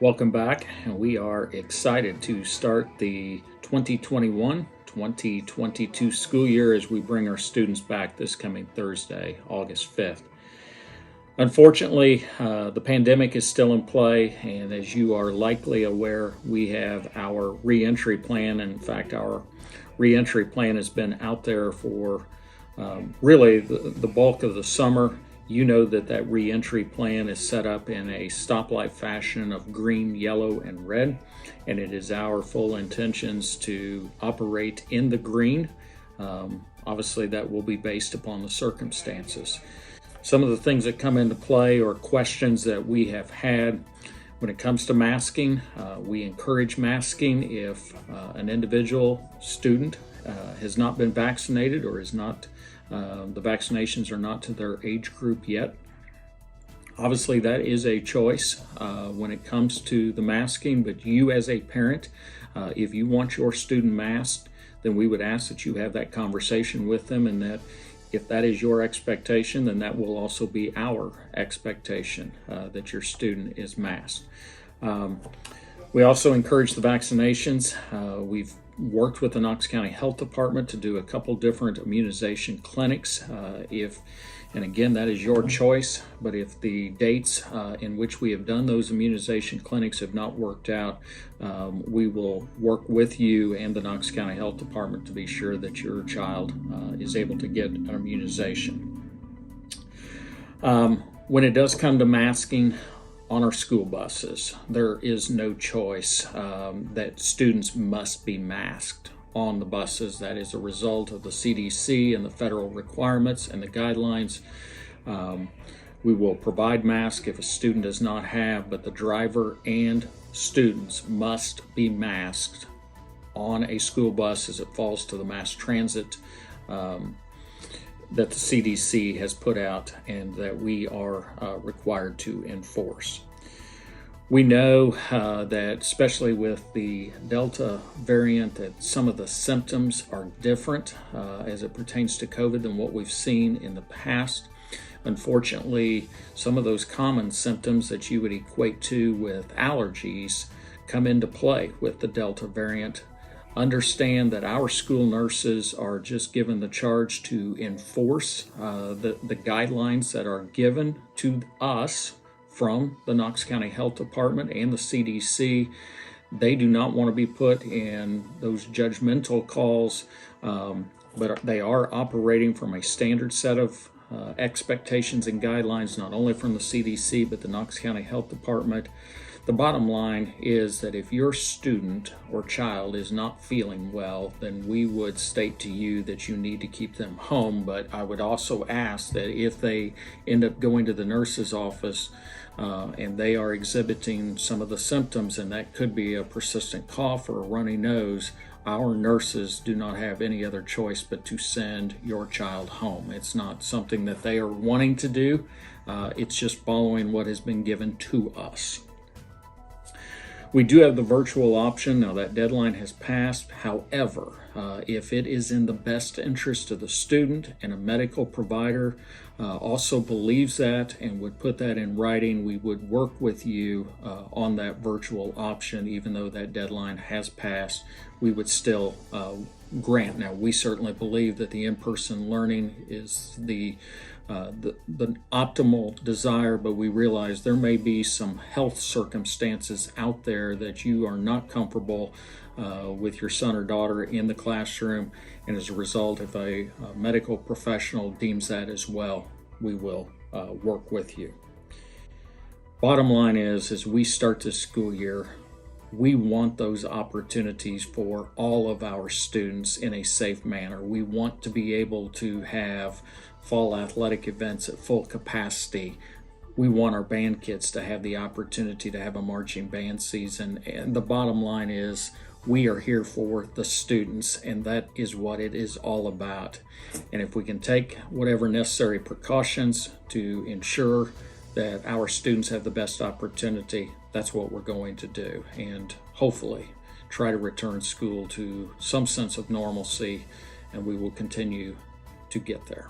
Welcome back, and we are excited to start the 2021-2022 school year as we bring our students back this coming Thursday, August 5th. Unfortunately, the pandemic is still in play, and as you are likely aware, we have our reentry plan. In fact, our reentry plan has been out there for really the bulk of the summer. You know that reentry plan is set up in a stoplight fashion of green, yellow, and red, and it is our full intentions to operate in the green. Obviously, that will be based upon the circumstances. Some of the things that come into play or questions that we have had when it comes to masking. We encourage masking if an individual student has not been vaccinated or is not the vaccinations are not to their age group yet. Obviously, that is a choice when it comes to the masking, but you as a parent, if you want your student masked, then we would ask that you have that conversation with them, and that if that is your expectation, then that will also be our expectation that your student is masked. We also encourage the vaccinations. We've worked with the Knox County Health Department to do a couple different immunization clinics. And again, that is your choice, but if the dates in which we have done those immunization clinics have not worked out, we will work with you and the Knox County Health Department to be sure that your child is able to get an immunization. When it does come to masking on our school buses, there is no choice that students must be masked on the buses. That is a result of the CDC and the federal requirements and the guidelines. We will provide masks if a student does not have, but the driver and students must be masked on a school bus as it falls to the mass transit that the CDC has put out and that we are required to enforce. We know that especially with the Delta variant, that some of the symptoms are different as it pertains to COVID than what we've seen in the past. Unfortunately, some of those common symptoms that you would equate to with allergies come into play with the Delta variant. Understand that our school nurses are just given the charge to enforce the guidelines that are given to us from the Knox County Health Department and the CDC. They do not want to be put in those judgmental calls, but they are operating from a standard set of expectations and guidelines, not only from the CDC, but the Knox County Health Department. The bottom line is that if your student or child is not feeling well, then we would state to you that you need to keep them home. But I would also ask that if they end up going to the nurse's office and they are exhibiting some of the symptoms, and that could be a persistent cough or a runny nose, our nurses do not have any other choice but to send your child home. It's not something that they are wanting to do. It's just following what has been given to us. We do have the virtual option. Now that deadline has passed. However, if it is in the best interest of the student and a medical provider also believes that and would put that in writing, we would work with you on that virtual option. Even though that deadline has passed, we would still grant. Now, we certainly believe that the in-person learning is the optimal desire, but we realize there may be some health circumstances out there that you are not comfortable with your son or daughter in the classroom, and as a result, if a medical professional deems that as well, we will work with you. Bottom line is, as we start this school year, we want those opportunities for all of our students in a safe manner. We want to be able to have fall athletic events at full capacity. We want our band kids to have the opportunity to have a marching band season. And the bottom line is, we are here for the students, and that is what it is all about. And if we can take whatever necessary precautions to ensure that our students have the best opportunity, that's what we're going to do. And hopefully try to return school to some sense of normalcy, and we will continue to get there.